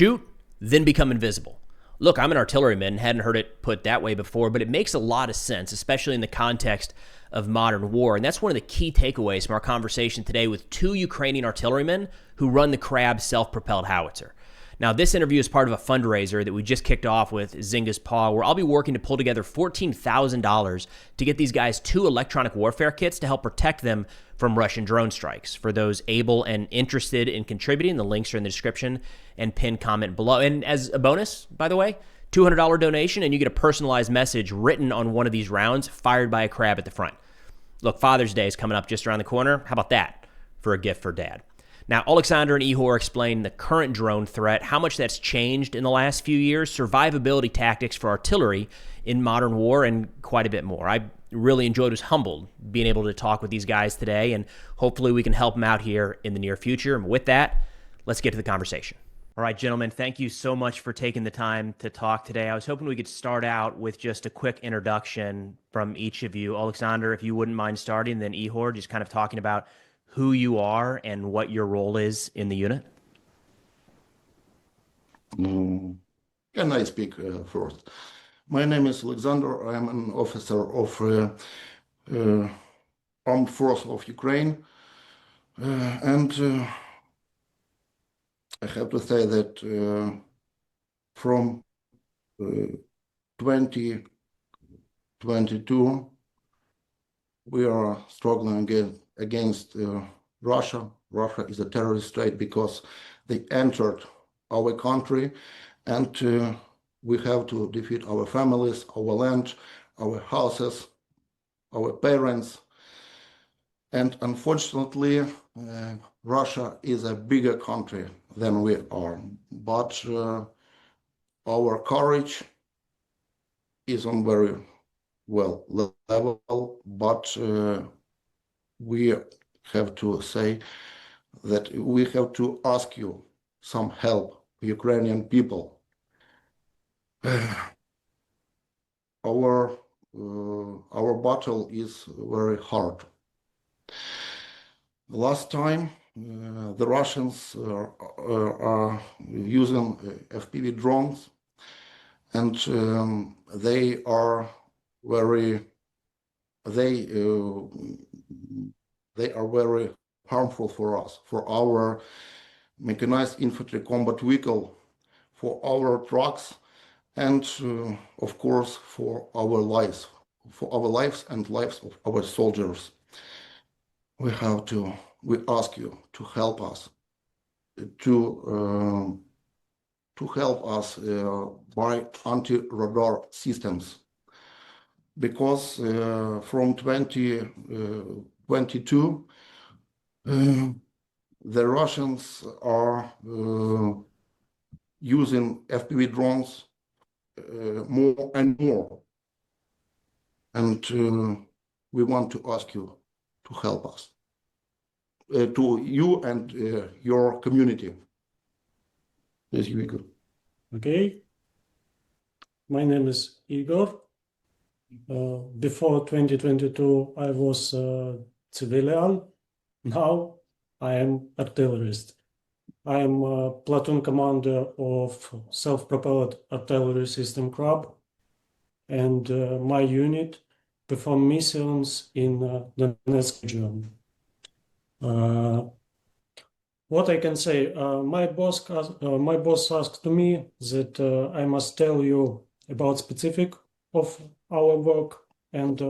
shoot, then become invisible. Look, I'm an artilleryman, hadn't heard it put that way before, but it makes a lot of sense, especially in the context of modern war. And that's one of the key takeaways from our conversation today with two Ukrainian artillerymen who run the Krab self-propelled howitzer. Now, this interview is part of a fundraiser that we just kicked off with Zynga's Paw, where I'll be working to pull together $14,000 to get these guys 2 electronic warfare kits to help protect them from Russian drone strikes. For those able and interested in contributing, the links are in the description and pinned comment below. And as a bonus, by the way, $200 donation and you get a personalized message written on one of these rounds fired by a Krab at the front. Look, Father's Day is coming up just around the corner. How about that for a gift for Dad? Now, Alexander and Ihor explain the current drone threat, how much that's changed in the last few years, survivability tactics for artillery in modern war, and quite a bit more. I really enjoyed, was humbled being able to talk with these guys today, and hopefully we can help them out here in the near future. And with that, let's get to the conversation. All right, gentlemen, thank you so much for taking the time to talk today. I was hoping we could start out with just a quick introduction from each of you. Alexander, if you wouldn't mind starting, then Ihor, just kind of talking about who you are and what your role is in the unit. Can I speak first? My name is Alexander. I am an officer of Armed Force of Ukraine. And I have to say that from 2022, we are struggling against Russia. Russia is a terrorist state because they entered our country, and we have to defeat our families, our land, our houses, our parents. And unfortunately, Russia is a bigger country than we are. But our courage is on very well level, but we have to say that we have to ask you some help, Ukrainian people. Our battle is very hard. Last time, the Russians are using FPV drones, and they are very harmful for us, for our mechanized infantry combat vehicle, for our trucks, and of course for our lives and lives of our soldiers. We ask you to help us by anti-radar systems, because from 2022 the Russians are using FPV drones more and more, and we want to ask you to help us, to you and your community. Yes, Igor. Okay. My name is Igor. Before 2022, I was a civilian. Now I am artillerist. I am a platoon commander of self-propelled artillery system Krab, and my unit perform missions in the Donetsk region. What I can say, my boss asked to me that I must tell you about specific of our work and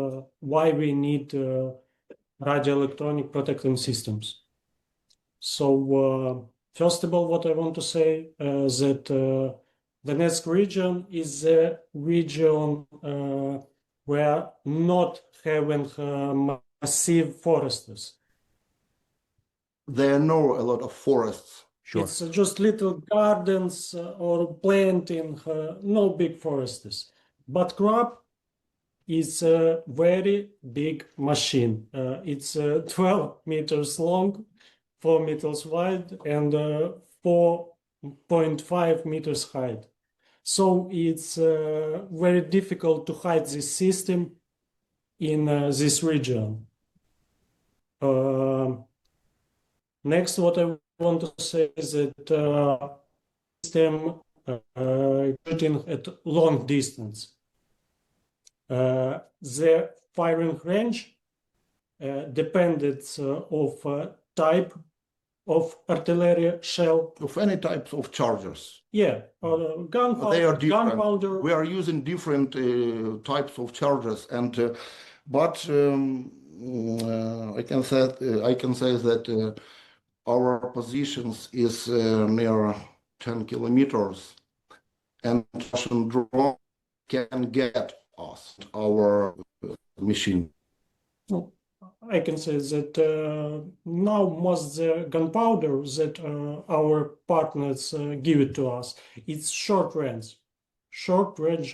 why we need radio electronic protecting systems. So first of all, what I want to say that the Donetsk region is a region where not having massive forests. There are no a lot of forests. Sure. It's just little gardens or planting, no big forests. But Krab is a very big machine. It's 12 meters long, 4 meters wide, and 4.5 meters height. So it's very difficult to hide this system in this region. Next, what I want to say is that system shooting at long distance. The firing range depended of type of artillery shell. Of any types of charges. Yeah, They are gunpowder, different. gunpowder. We are using different types of charges, and but I can say that our positions is near 10 kilometers, and Russian drone can get us our machine. No, I can say that now most the gunpowder that our partners give it to us, it's short range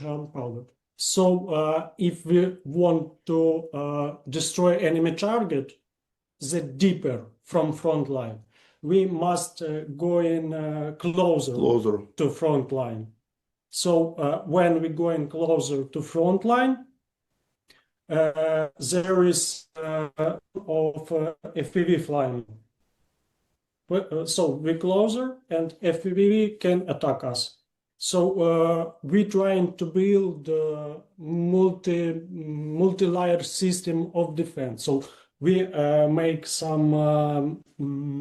gunpowder. So if we want to destroy enemy target, the deeper from front line, we must go in closer to front line. So when we go in closer to front line, there is of FPV flying. So we closer and FPV can attack us. So we're trying to build a multi-layer system of defense. So we make some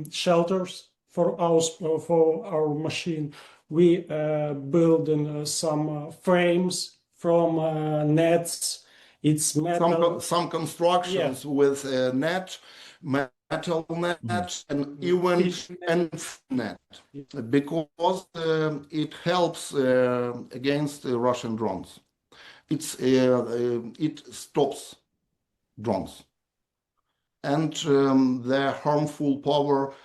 shelters for our machine. We build some frames from nets. It's metal. Some constructions with net, metal net, and even net, because it helps against Russian drones. It stops drones, and their harmful power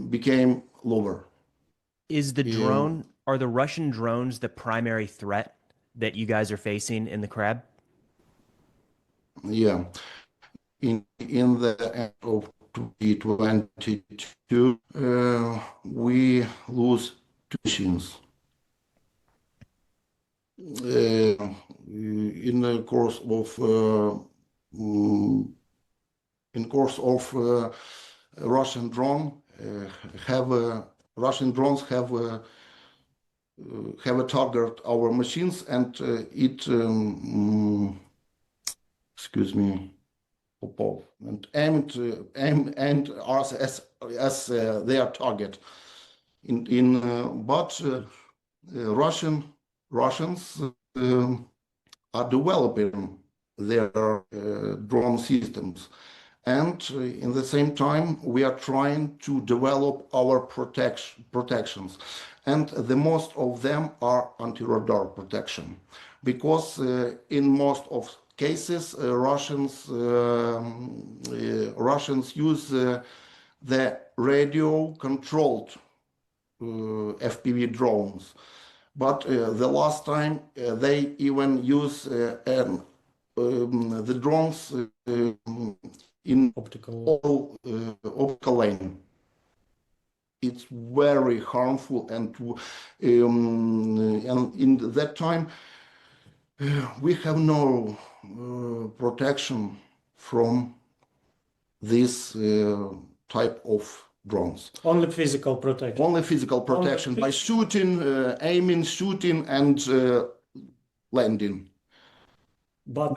became lower. Are the Russian drones the primary threat that you guys are facing in the Krab? Yeah, in the end of 2022, we lose 2 machines. In the course of Russian drones have a target our machines, and excuse me, and aimed us as their target. But Russians are developing their drone systems, and in the same time we are trying to develop our protections, and the most of them are anti-radar protection, because in most of cases Russians use the radio-controlled FPV drones, but the last time they even use the drones in optical lane. It's very harmful, and in that time we have no protection from this type of drones. Only physical protection. Only physical protection by shooting, aiming, shooting, and landing. But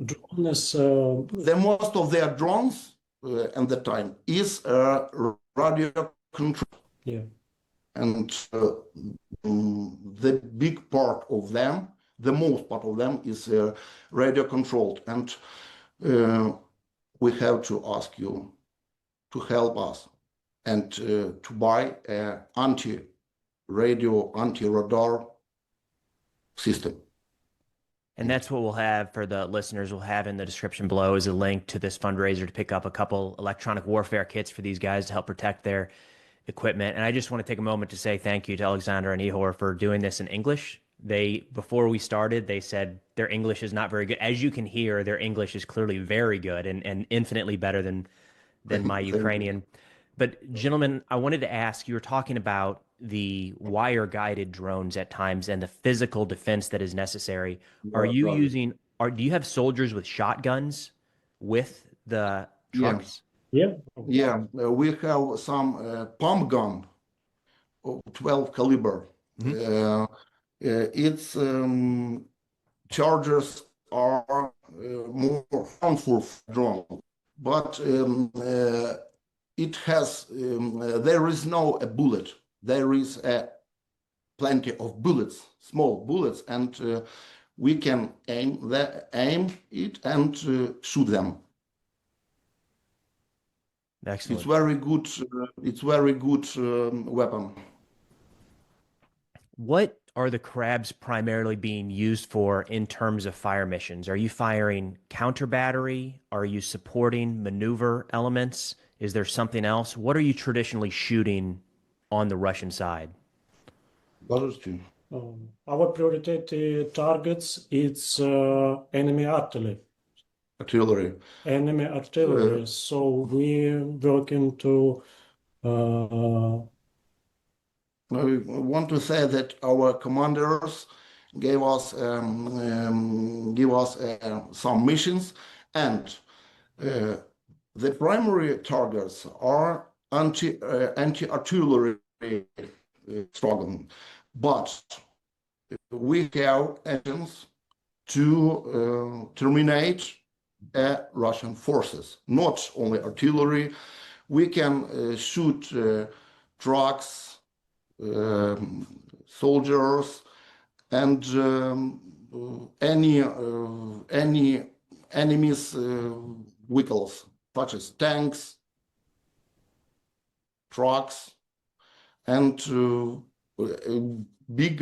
drones, the most of their drones at the time is radio control. Yeah. And the big part of them, the most part of them, is radio controlled, and we have to ask you to help us and to buy an anti-radio, anti-radar system. And that's what we'll have for the listeners. We'll have in the description below is a link to this fundraiser to pick up a couple electronic warfare kits for these guys to help protect their equipment. And I just want to take a moment to say thank you to Alexander and Ihor for doing this in English. Before we started, they said their English is not very good. As you can hear, their English is clearly very good and infinitely better than my Ukrainian. But gentlemen, I wanted to ask, you were talking about the wire-guided drones at times and the physical defense that is necessary. Do you have soldiers with shotguns with the trucks? Yeah. Yeah, we have some pump gun 12 caliber. Its charges are more harmful for drone, but it has there is no a bullet. There is plenty of bullets, small bullets, and we can aim it and shoot them. Excellent. It's very good. It's very good weapon. What are the Krabs primarily being used for in terms of fire missions? Are you firing counter battery? Are you supporting maneuver elements? Is there something else? What are you traditionally shooting on the Russian side? Our priority targets, it's enemy artillery. Enemy artillery. So we working to I want to say that our commanders gave us some missions, and the primary targets are anti-artillery struggle, but we have actions to terminate Russian forces, not only artillery. We can shoot trucks, soldiers, and any enemy's vehicles, such as tanks, trucks, and big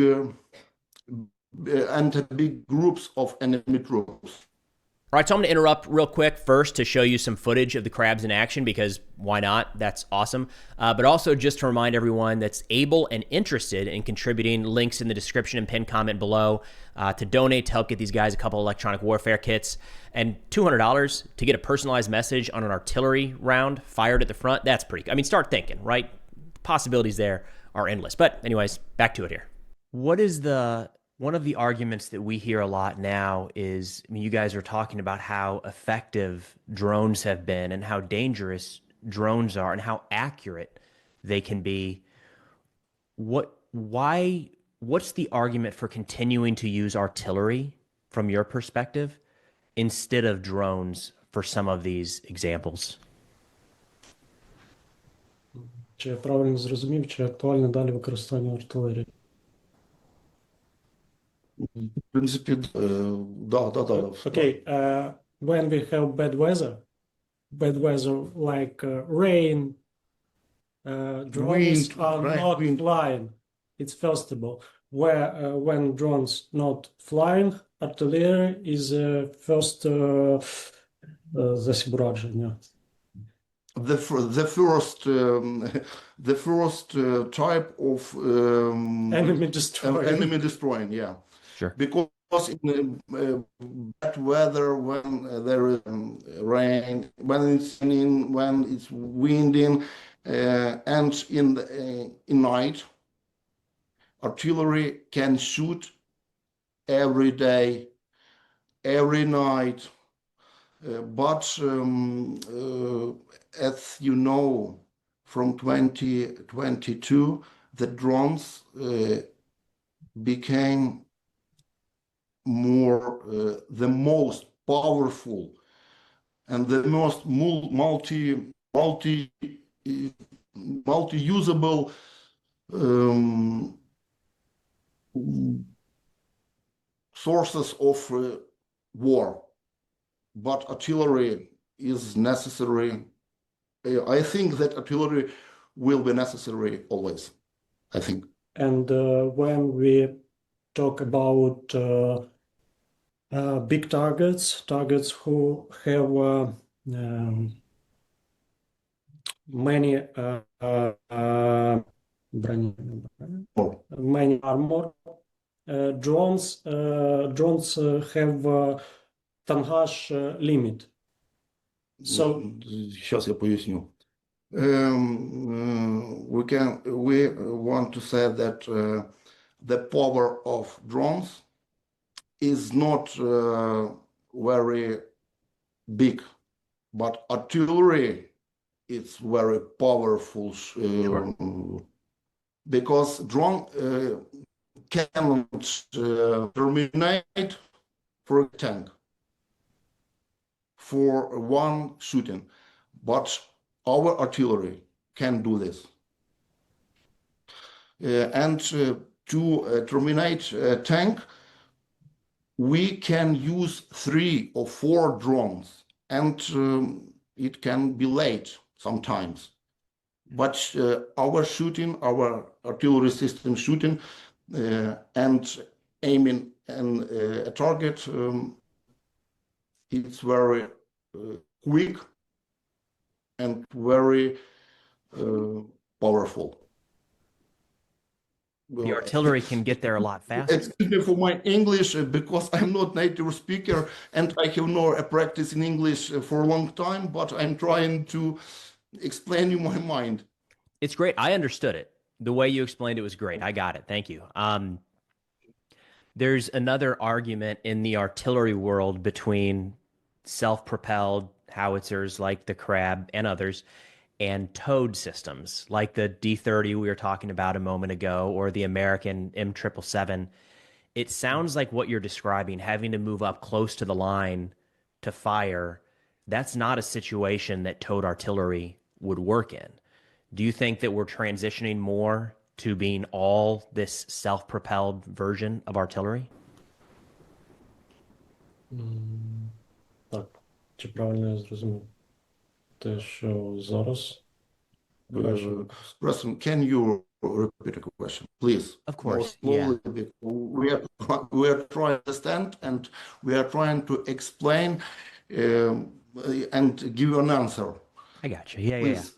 groups of enemy troops. All right, so I'm going to interrupt real quick first to show you some footage of the Krabs in action, because why not? That's awesome. But also just to remind everyone that's able and interested in contributing, links in the description and pinned comment below to donate to help get these guys a couple electronic warfare kits. And $200 to get a personalized message on an artillery round fired at the front, that's pretty, I mean, start thinking, right? Possibilities there are endless. But anyways, back to it here. What is one of the arguments that we hear a lot now is, I mean, you guys are talking about how effective drones have been and how dangerous drones are and how accurate they can be. What's the argument for continuing to use artillery from your perspective instead of drones for some of these examples? Чи я правильно зрозумів, чи актуальне далі використання артилерії? В принципі, да. Okay, when we have bad weather like rain, drones are not flying. It's festival. When drones not flying, artillery is first засібрадження. The first type of Enemy destroying, yeah. Sure. Because in bad weather, when there is rain, when it's raining, when it's winding, and in night, artillery can shoot every day, every night. But as you know, from 2022, the drones became more the most powerful and the most multi-usable sources of war. But artillery is necessary. I think that artillery will be necessary always, I think. And when we talk about big targets who have many armor, drones have tonnage limit. So Сейчас я поясню. We want to say that the power of drones is not very big, but artillery is very powerful because drone cannot terminate for a tank for one shooting, but our artillery can do this. And to terminate a tank, we can use 3 or 4 drones, and it can be late sometimes. But our shooting, our artillery system shooting and aiming a target, it's very quick and very powerful. The artillery can get there a lot faster. Excuse me for my English, because I'm not native speaker and I have no practice in English for a long time, but I'm trying to explain you my mind. It's great. I understood it. The way you explained it was great. I got it. Thank you. There's another argument in the artillery world between self-propelled howitzers like the Krab and others, and towed systems like the D-30 we were talking about a moment ago, or the American M777. It sounds like what you're describing, having to move up close to the line to fire, that's not a situation that towed artillery would work in. Do you think that we're transitioning more to being all this self-propelled version of artillery? Так, чи правильно я зрозумів? Те, що зараз краще. Preston, can you repeat the question, please? Of course, More slowly, we are trying to understand, and we are trying to explain and give you an answer. I got you. Yeah. Please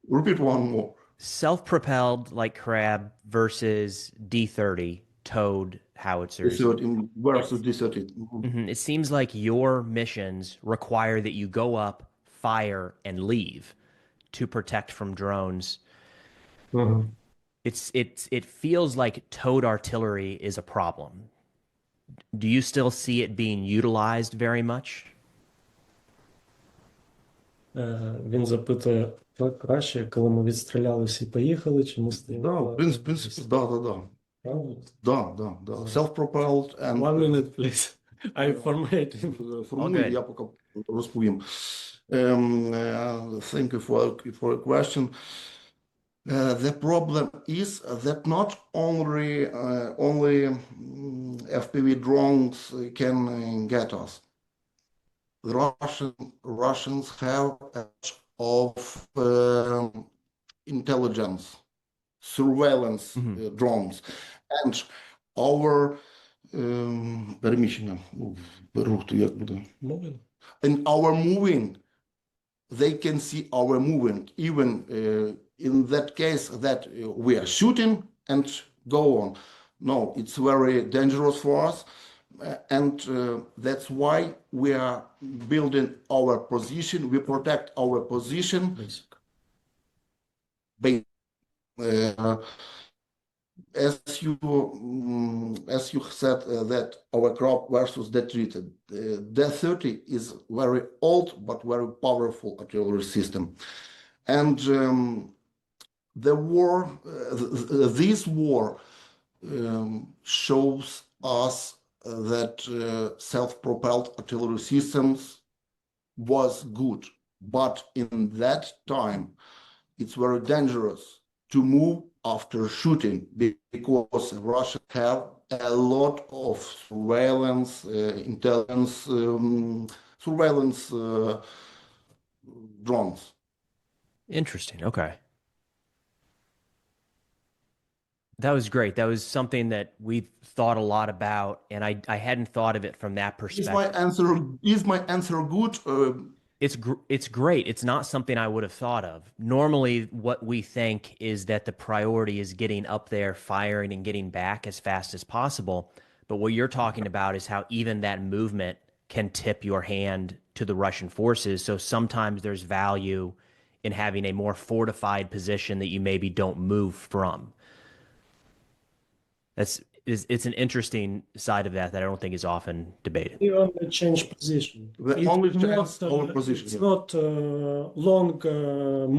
repeat one more. Self-propelled like Krab versus D-30 towed howitzers. D-30 versus D-30. It seems like your missions require that you go up, fire, and leave to protect from drones. It feels like towed artillery is a problem. Do you still see it being utilized very much? Він запитує, краще, коли ми відстрілялися і поїхали, чи ми стояли? Да, в принципі, да. Правда? Да. Self-propelled and... 1 minute, please. I format. Я поки розповім. Thank you for the question. The problem is that not only FPV drones can get us. The Russians have a lot of intelligence, surveillance drones, and our переміщення рух, то як буде? In our moving, they can see our moving, even in that case that we are shooting and go on. No, it's very dangerous for us, and that's why we are building our position. We protect our position. As you said, that our Krab versus D-30. D-30 is very old but very powerful artillery system, and this war shows us that self-propelled artillery systems was good, but in that time it's very dangerous to move after shooting, because Russia have a lot of surveillance, intelligence, surveillance drones. Interesting. Okay. That was great. That was something that we've thought a lot about, and I hadn't thought of it from that perspective. Is my answer good? It's great. It's not something I would have thought of. Normally, what we think is that the priority is getting up there, firing, and getting back as fast as possible. But what you're talking about is how even that movement can tip your hand to the Russian forces. So sometimes there's value in having a more fortified position that you maybe don't move from. It's an interesting side of that I don't think is often debated. We only change position. We only change our position. It's not long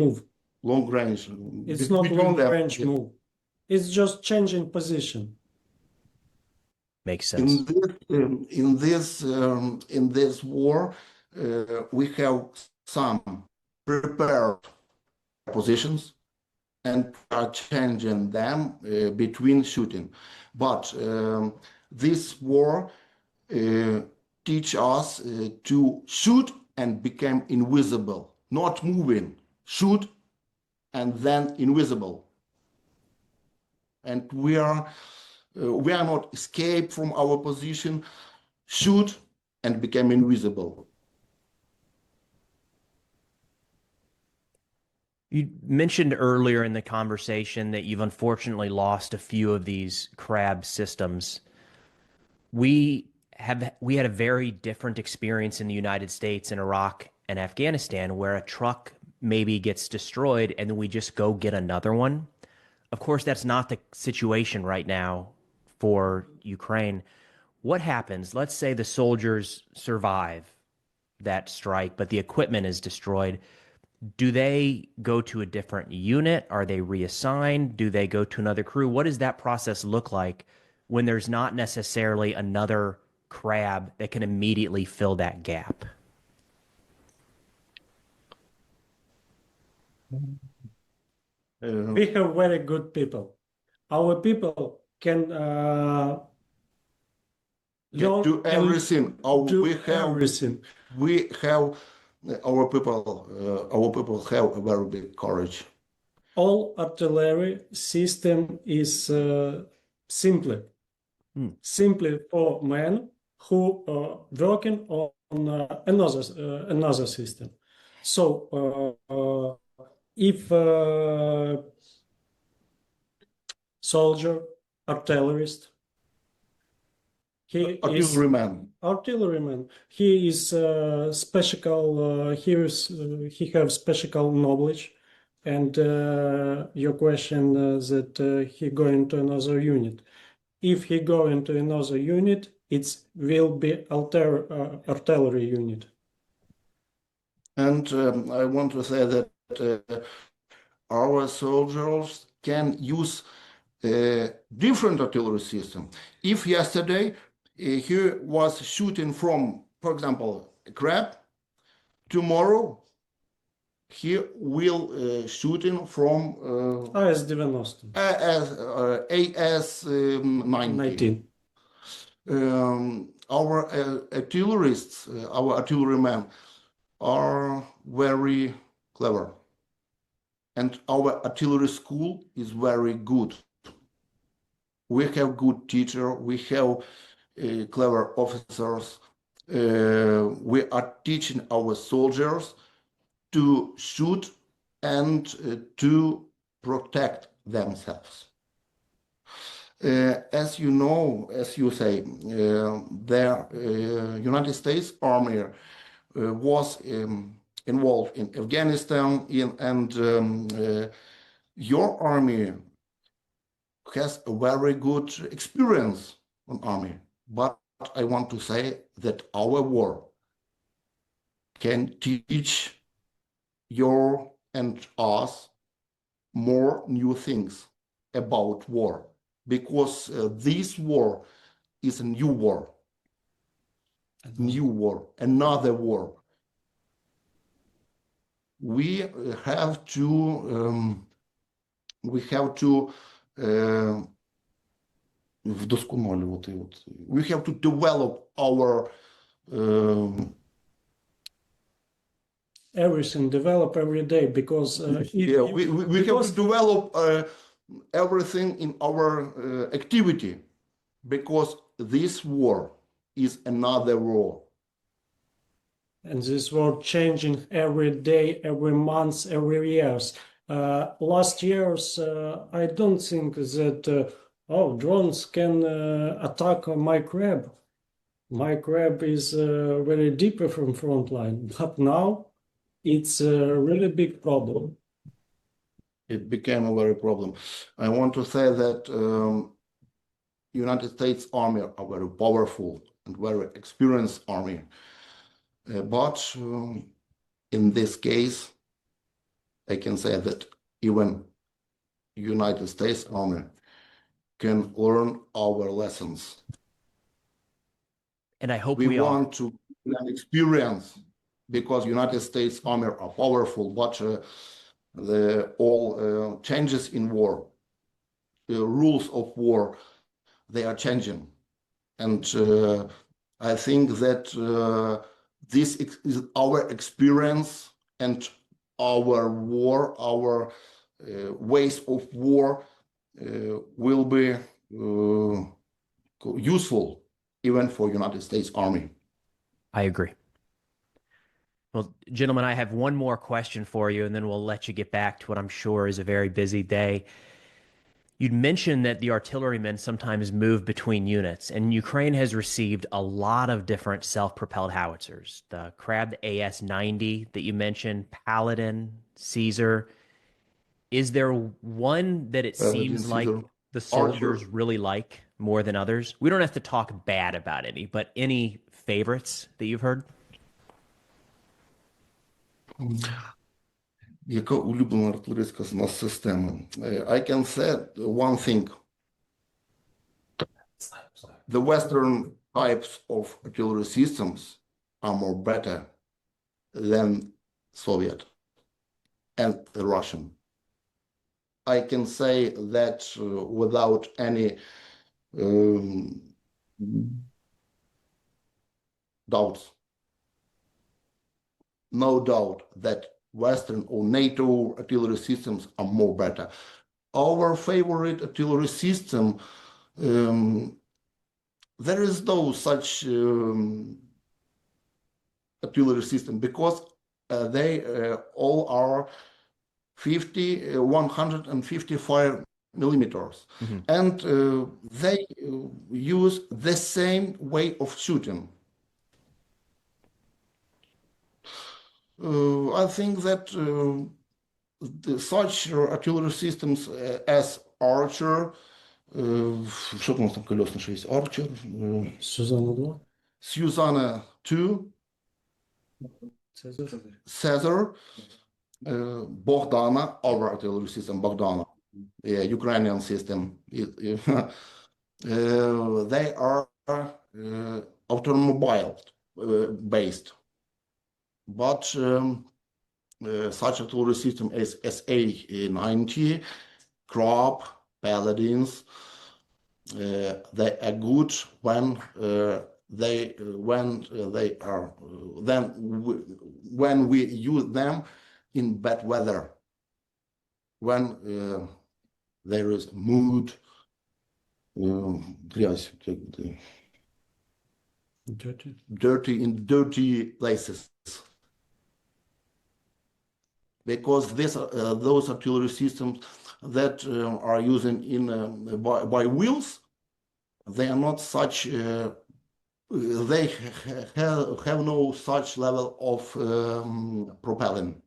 move. Long range. It's not long range move. It's just changing position. Makes sense. In this war, we have some prepared positions and are changing them between shooting. But this war teach us to shoot and become invisible, not moving, shoot and then invisible. And we are not escape from our position, shoot and become invisible. You mentioned earlier in the conversation that you've unfortunately lost a few of these Krab systems. We had a very different experience in the United States and Iraq and Afghanistan, where a truck maybe gets destroyed and then we just go get another one. Of course, that's not the situation right now for Ukraine. What happens? Let's say the soldiers survive that strike, but the equipment is destroyed. Do they go to a different unit? Are they reassigned? Do they go to another crew? What does that process look like when there's not necessarily another Krab that can immediately fill that gap? We have very good people. Our people can do everything. Everything. We have our people have a very big courage. All artillery system is simply for men who are working on another system. So if soldier, artillerist, artilleryman, he is special. He have special knowledge. And your question that he go into another unit. If he go into another unit, it will be artillery unit. And I want to say that our soldiers can use different artillery system. If yesterday he was shooting from, for example, a Krab, tomorrow he will shooting from AS-90. AS-19. Our artillerists, our artillerymen are very clever. And our artillery school is very good. We have good teacher, we have clever officers. We are teaching our soldiers to shoot and to protect themselves. As you know, as you say, the United States Army was involved in Afghanistan, and your army has a very good experience on army. But I want to say that our war can teach you and us more new things about war, because this war is a new war, another war. We have to develop our everything, develop every day, because we have to develop everything in our activity, because this war is another war. And this war changing every day, every month, every years. Last years, I don't think that drones can attack my Krab. My Krab is very deep from front line, but now it's a really big problem. It became a very problem. I want to say that United States Army are very powerful and very experienced army. But in this case, I can say that even United States Army can learn our lessons. And I hope We we all... want to experience, because United States Army are powerful, but all changes in war, the rules of war, they are changing. And I think that this is our experience, and our war, our ways of war will be useful even for United States Army. I agree. Well, gentlemen, I have one more question for you, and then we'll let you get back to what I'm sure is a very busy day. You'd mentioned that the artillerymen sometimes move between units, and Ukraine has received a lot of different self-propelled howitzers. The Krab, the AS-90 that you mentioned, Paladin, Caesar. Is there one that it seems like the soldiers really like more than others? We don't have to talk bad about any, but any favorites that you've heard? Яка улюблена артилерійська у нас система? I can say one thing. The Western types of artillery systems are more better than Soviet and the Russian. I can say that without any doubts. No doubt that Western or NATO artillery systems are more better. Our favorite artillery system, there is no such artillery system, because they all are 155 millimeters, and they use the same way of shooting. I think that such artillery systems as Archer, что у нас там колесный есть? Archer, Susanna 2, Caesar, Bogdana, our artillery system, Bogdana, Ukrainian system. They are automobile based. But such artillery system as SA-90, Krab, Paladins, they are good when we use them in bad weather, when there is mood, dirty places. Because those artillery systems that are using by wheels, they are not such. They have no such level of propelling.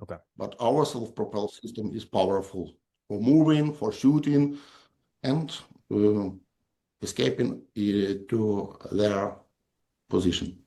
Okay. But our self-propelled system is powerful for moving, for shooting, and escaping to their position.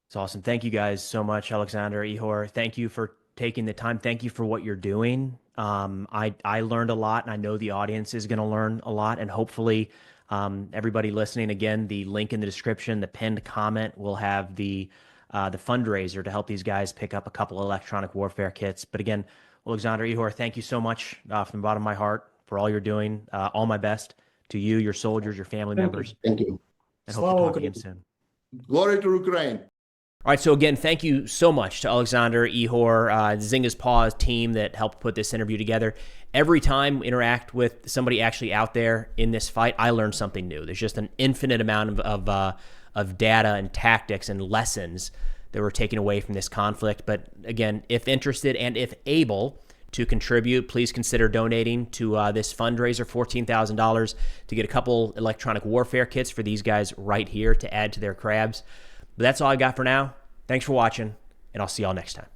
It's awesome. Thank you guys so much, Alexander, Ihor. Thank you for taking the time. Thank you for what you're doing. I learned a lot, and I know the audience is going to learn a lot, and hopefully everybody listening, again, the link in the description, the pinned comment will have the fundraiser to help these guys pick up a couple electronic warfare kits. But again, Alexander, Ihor, thank you so much from the bottom of my heart for all you're doing. All my best to you, your soldiers, your family members. Thank you. And hope to talk again soon. Glory to Ukraine. All right, so again, thank you so much to Alexander, Ihor, Zynga's Paws team that helped put this interview together. Every time we interact with somebody actually out there in this fight, I learn something new. There's just an infinite amount of data and tactics and lessons that were taken away from this conflict. But again, if interested and if able to contribute, please consider donating to this fundraiser, $14,000, to get a couple electronic warfare kits for these guys right here to add to their Krabs. But that's all I got for now. Thanks for watching, and I'll see y'all next time.